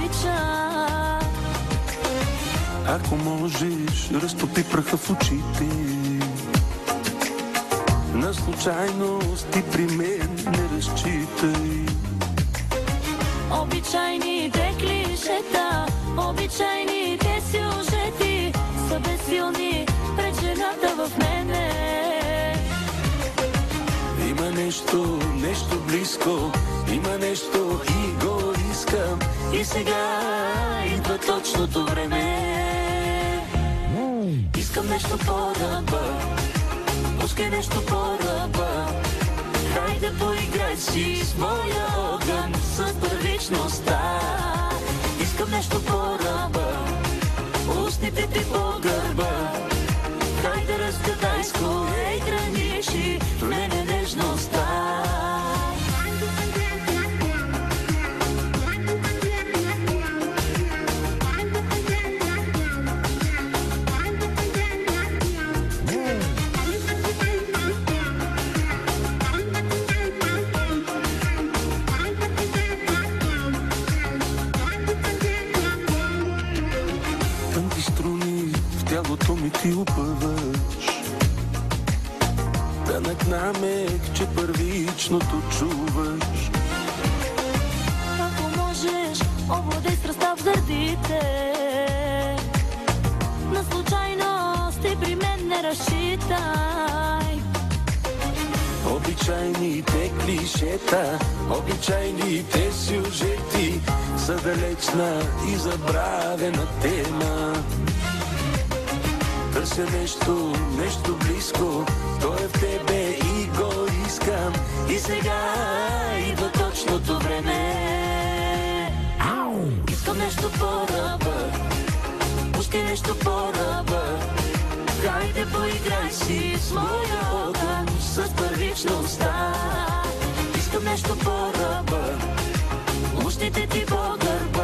обичам. Ако можеш, разтопи праха в очите. На случайност ти при мен не разчитай. Обичайните клишета, обичайните сюжети са безсилни пред жената в мене. Има нещо близко, има нещо и го искам. И сега идва точното време. Искам нещо по-ръба, пускай нещо по-ръба. Хайде поиграй си с моя огън, с първичността. Искам нещо по-ръба, устните ти по гърба. Хайде разгадай с кое граничи в мене нежността. Тялото ми ти опъваш, тънък намек, че първичното чуваш. Ако можеш, овладей страстта в гърдите. На случайност ти при мен не разчитай. Обичайните клишета, обичайните сюжети са далечна и забравена тема. Търся нещо близко, то е в тебе и го искам. И сега идва точното време. Искам нещо по-ръба, пускай нещо по-ръба. Хайде поиграй си с моя огън, с първичността. Искам нещо по-ръба, устните ти по гърба.